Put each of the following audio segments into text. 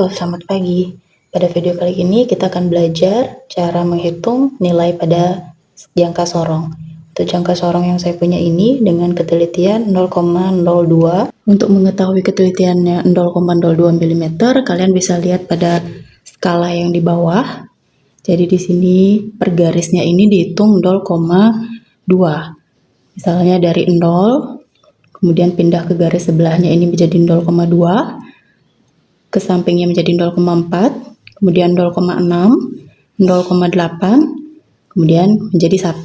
Halo, selamat pagi. Pada video kali ini kita akan belajar cara menghitung nilai pada jangka sorong. Untuk jangka sorong yang saya punya ini dengan ketelitian 0,02. Untuk mengetahui ketelitiannya 0,02 mm, kalian bisa lihat pada skala yang di bawah. Jadi di sini per garisnya ini dihitung 0,2. Misalnya dari 0, kemudian pindah ke garis sebelahnya ini menjadi 0,2. Ke sampingnya menjadi 0,4, kemudian 0,6, 0,8, kemudian menjadi 1.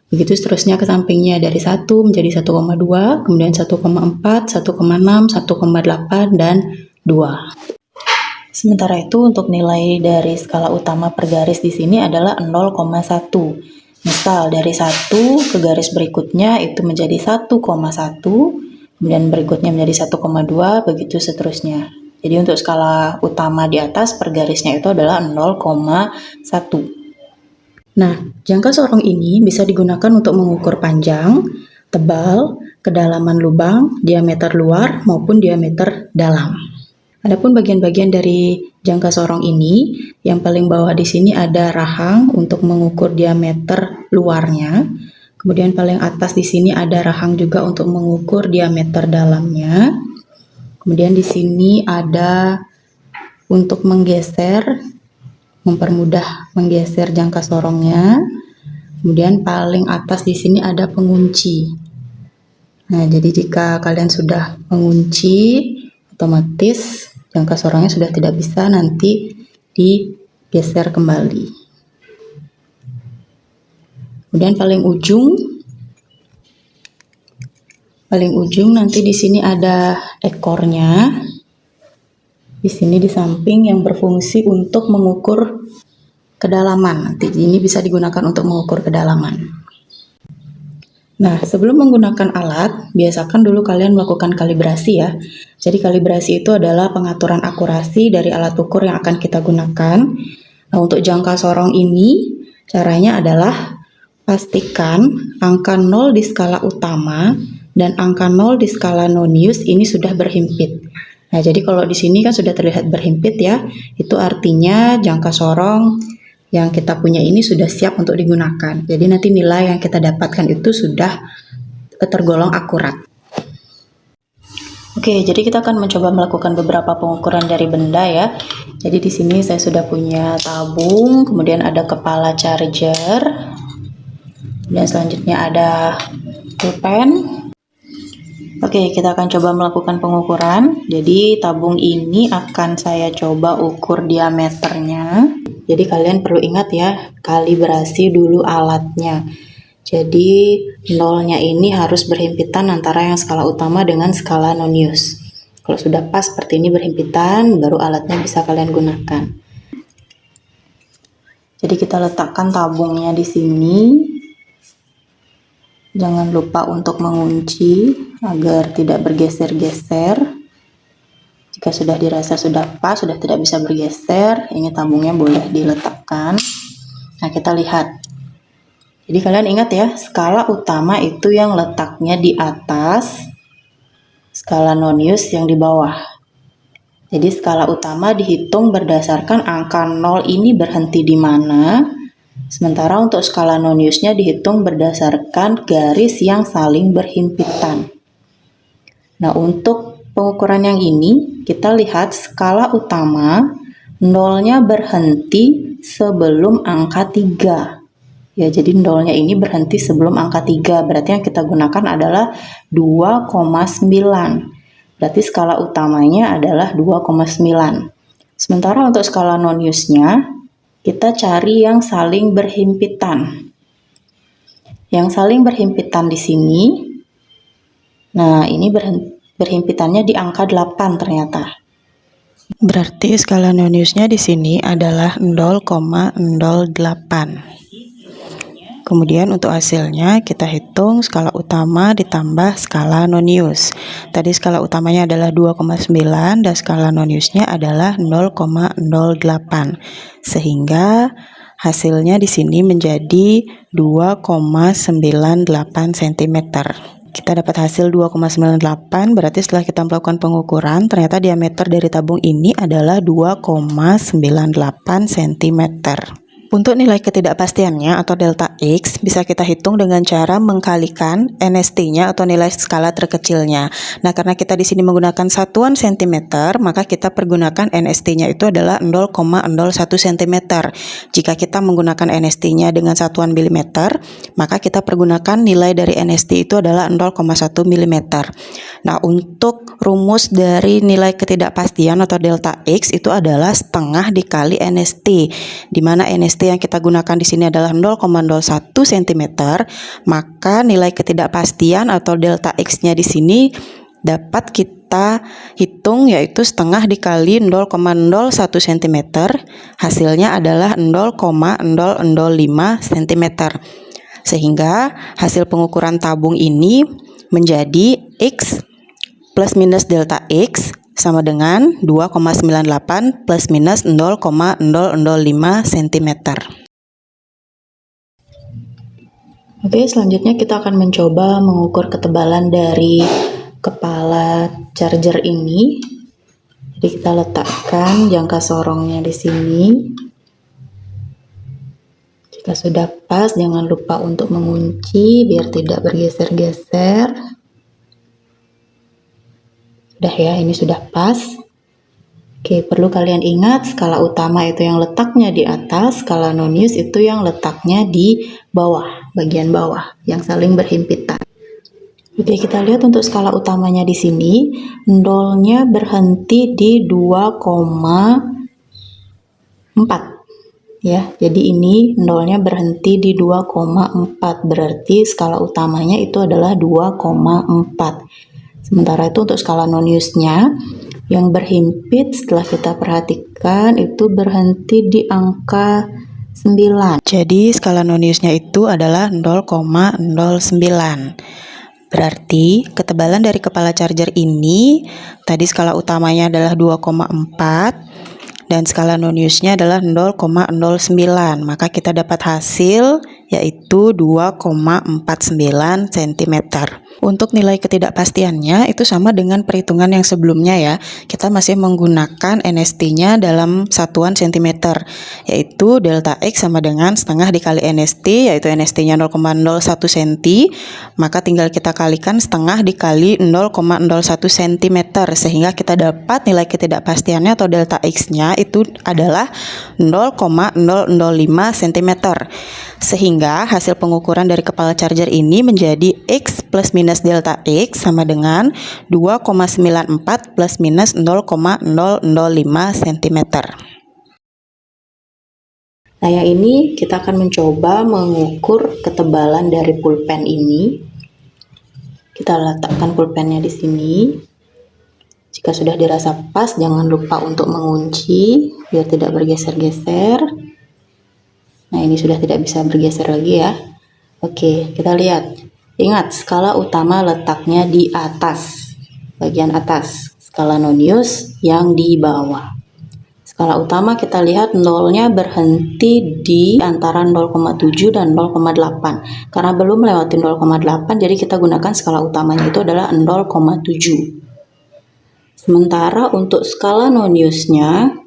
Begitu seterusnya ke sampingnya dari 1 menjadi 1,2, kemudian 1,4, 1,6, 1,8, dan 2. Sementara itu untuk nilai dari skala utama per garis di sini adalah 0,1. Misal dari 1 ke garis berikutnya itu menjadi 1,1, kemudian berikutnya menjadi 1,2, begitu seterusnya. Jadi untuk skala utama di atas per garisnya itu adalah 0,1. Nah, jangka sorong ini bisa digunakan untuk mengukur panjang, tebal, kedalaman lubang, diameter luar maupun diameter dalam. Adapun bagian-bagian dari jangka sorong ini, yang paling bawah di sini ada rahang untuk mengukur diameter luarnya. Kemudian paling atas di sini ada rahang juga untuk mengukur diameter dalamnya. Kemudian di sini ada untuk menggeser, mempermudah menggeser jangka sorongnya. Kemudian paling atas di sini ada pengunci. Nah, jadi jika kalian sudah mengunci, otomatis jangka sorongnya sudah tidak bisa nanti digeser kembali. Kemudian paling ujung nanti di sini ada ekornya. Di sini di samping yang berfungsi untuk mengukur kedalaman. Nanti ini bisa digunakan untuk mengukur kedalaman. Nah, sebelum menggunakan alat, biasakan dulu kalian melakukan kalibrasi ya. Jadi kalibrasi itu adalah pengaturan akurasi dari alat ukur yang akan kita gunakan. Nah, untuk jangka sorong ini, caranya adalah pastikan angka 0 di skala utama dan angka 0 di skala nonius ini sudah berhimpit. Nah, jadi kalau di sini kan sudah terlihat berhimpit ya, itu artinya jangka sorong yang kita punya ini sudah siap untuk digunakan. Jadi nanti nilai yang kita dapatkan itu sudah tergolong akurat. Oke, jadi kita akan mencoba melakukan beberapa pengukuran dari benda ya. Jadi di sini saya sudah punya tabung, kemudian ada kepala charger, dan selanjutnya ada pulpen. Oke, kita akan coba melakukan pengukuran. Jadi tabung ini akan saya coba ukur diameternya. Jadi kalian perlu ingat ya, kalibrasi dulu alatnya. Jadi nolnya ini harus berhimpitan antara yang skala utama dengan skala nonius. Kalau sudah pas seperti ini berhimpitan, baru alatnya bisa kalian gunakan. Jadi kita letakkan tabungnya di sini. Jangan lupa untuk mengunci agar tidak bergeser-geser. Jika sudah dirasa sudah pas, sudah tidak bisa bergeser, ini tabungnya boleh diletakkan. Nah, kita lihat. Jadi kalian ingat ya, skala utama itu yang letaknya di atas, skala nonius yang di bawah. Jadi skala utama dihitung berdasarkan angka 0 ini berhenti di mana. Sementara untuk skala noniusnya dihitung berdasarkan garis yang saling berhimpitan. Nah, untuk pengukuran yang ini, kita lihat skala utama, nolnya berhenti sebelum angka 3. Ya, jadi nolnya ini berhenti sebelum angka 3. Berarti yang kita gunakan adalah 2,9. Berarti skala utamanya adalah 2,9. Sementara untuk skala noniusnya, kita cari yang saling berhimpitan. Yang saling berhimpitan di sini, nah ini berhimpitannya di angka 8 ternyata. Berarti skala noniusnya di sini adalah 0,08. Kemudian untuk hasilnya kita hitung skala utama ditambah skala nonius. Tadi skala utamanya adalah 2,9 dan skala noniusnya adalah 0,08. Sehingga hasilnya di sini menjadi 2,98 cm. Kita dapat hasil 2,98, berarti setelah kita melakukan pengukuran, ternyata diameter dari tabung ini adalah 2,98 cm. Untuk nilai ketidakpastiannya atau delta X bisa kita hitung dengan cara mengkalikan NST-nya atau nilai skala terkecilnya. Nah, karena kita di sini menggunakan satuan cm, maka kita pergunakan NST-nya itu adalah 0,01 cm. Jika kita menggunakan NST-nya dengan satuan mm, maka kita pergunakan nilai dari NST itu adalah 0,1 mm. Nah, untuk rumus dari nilai ketidakpastian atau delta X itu adalah setengah dikali NST, di mana NST yang kita gunakan di sini adalah 0,01 cm, maka nilai ketidakpastian atau delta X-nya di sini dapat kita hitung yaitu setengah dikali 0,01 cm, hasilnya adalah 0,005 cm. Sehingga hasil pengukuran tabung ini menjadi X plus minus delta X sama dengan 2,98 plus minus 0,005 cm. Oke, selanjutnya kita akan mencoba mengukur ketebalan dari kepala charger ini. Jadi kita letakkan jangka sorongnya di sini. Jika sudah pas, jangan lupa untuk mengunci biar tidak bergeser-geser. Sudah ya, ini sudah pas. Oke, perlu kalian ingat skala utama itu yang letaknya di atas, skala non-use itu yang letaknya di bawah, bagian bawah, yang saling berhimpitan. Oke, kita lihat untuk skala utamanya di sini, nolnya berhenti di 2,4. Ya, jadi ini nolnya berhenti di 2,4, berarti skala utamanya itu adalah 2,4. Sementara itu untuk skala non-use-nya yang berhimpit setelah kita perhatikan itu berhenti di angka 9. Jadi skala non-use-nya itu adalah 0,09. Berarti ketebalan dari kepala charger ini tadi skala utamanya adalah 2,4 dan skala non-use-nya adalah 0,09. Maka kita dapat hasil yaitu 2,49 cm. Untuk nilai ketidakpastiannya itu sama dengan perhitungan yang sebelumnya ya. Kita masih menggunakan NST-nya dalam satuan cm, yaitu delta X sama dengan setengah dikali NST, yaitu NST-nya 0,01 cm, maka tinggal kita kalikan setengah dikali 0,01 cm, sehingga kita dapat nilai ketidakpastiannya atau delta X-nya itu adalah 0,005 cm. Sehingga hasil pengukuran dari kepala charger ini menjadi X plus minus delta X sama dengan 2,94 plus minus 0,005 cm. Nah, yang ini kita akan mencoba mengukur ketebalan dari pulpen ini. Kita letakkan pulpennya di sini. Jika sudah dirasa pas, jangan lupa untuk mengunci biar tidak bergeser-geser. Nah, ini sudah tidak bisa bergeser lagi ya. Oke, kita lihat. Ingat, skala utama letaknya di atas, bagian atas. Skala non-use yang di bawah. Skala utama kita lihat nolnya berhenti di antara 0,7 dan 0,8. Karena belum melewati 0,8, jadi kita gunakan skala utamanya itu adalah 0,7. Sementara untuk skala non-use-nya,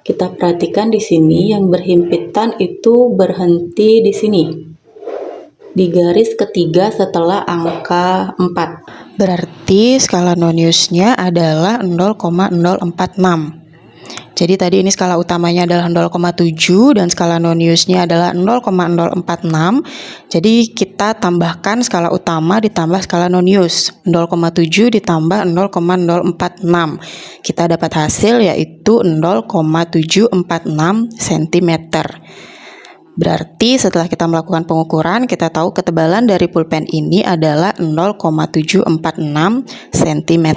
kita perhatikan di sini yang berhimpitan itu berhenti di sini. Di garis ketiga setelah angka 4. Berarti skala non-use-nya adalah 0,046. Jadi tadi ini skala utamanya adalah 0,7 dan skala non-use-nya adalah 0,046. Jadi kita tambahkan skala utama ditambah skala non-use. 0,7 ditambah 0,046. Kita dapat hasil yaitu 0,746 cm. Berarti setelah kita melakukan pengukuran, kita tahu ketebalan dari pulpen ini adalah 0,746 cm.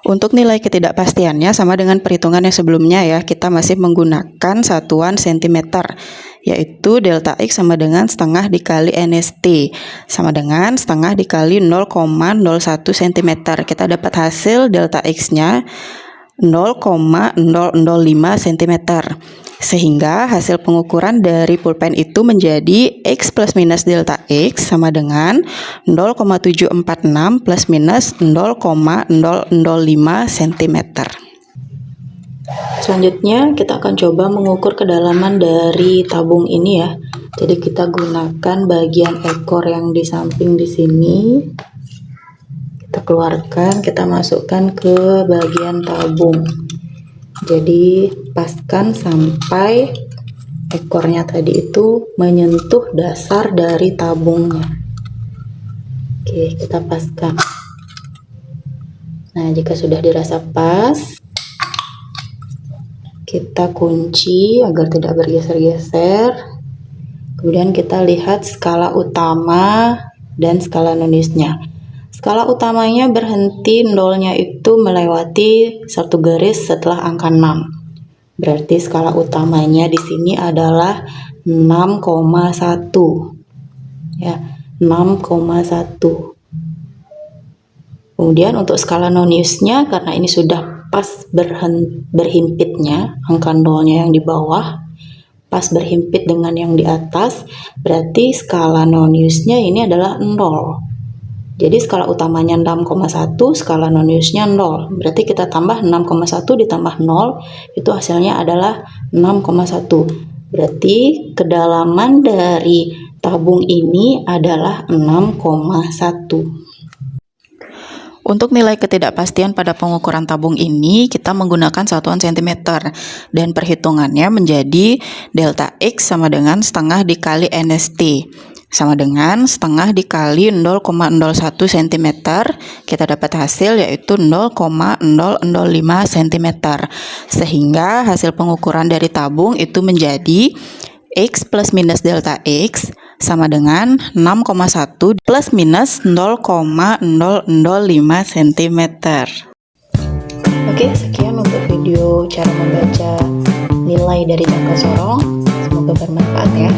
Untuk nilai ketidakpastiannya sama dengan perhitungan yang sebelumnya ya, kita masih menggunakan satuan cm, yaitu delta X sama dengan setengah dikali NST, sama dengan setengah dikali 0,01 cm. Kita dapat hasil delta X-nya 0,005 cm. Sehingga hasil pengukuran dari pulpen itu menjadi X plus minus delta X sama dengan 0,746 plus minus 0,005 cm. Selanjutnya kita akan coba mengukur kedalaman dari tabung ini ya. Jadi kita gunakan bagian ekor yang di samping di sini. Kita keluarkan, kita masukkan ke bagian tabung. Jadi paskan sampai ekornya tadi itu menyentuh dasar dari tabungnya. Oke, kita paskan. Nah, jika sudah dirasa pas, kita kunci agar tidak bergeser-geser. Kemudian kita lihat skala utama dan skala non-use-nya. Skala utamanya berhenti nolnya itu melewati satu garis setelah angka 6. Berarti skala utamanya di sini adalah 6,1. Ya, 6,1. Kemudian untuk skala non-use-nya, karena ini sudah pas berhimpitnya, angka nolnya yang di bawah, pas berhimpit dengan yang di atas, berarti skala non-use-nya ini adalah 0. Jadi skala utamanya 6,1, skala non-use-nya 0. Berarti kita tambah 6,1 ditambah 0, itu hasilnya adalah 6,1. Berarti kedalaman dari tabung ini adalah 6,1. Untuk nilai ketidakpastian pada pengukuran tabung ini, kita menggunakan satuan cm dan perhitungannya menjadi delta X sama dengan setengah dikali NST. Sama dengan setengah dikali 0,01 cm, kita dapat hasil yaitu 0,005 cm. Sehingga hasil pengukuran dari tabung itu menjadi X plus minus delta X sama dengan 6,1 plus minus 0,005 cm. Oke, sekian untuk video cara membaca nilai dari jangka sorong. Semoga bermanfaat ya.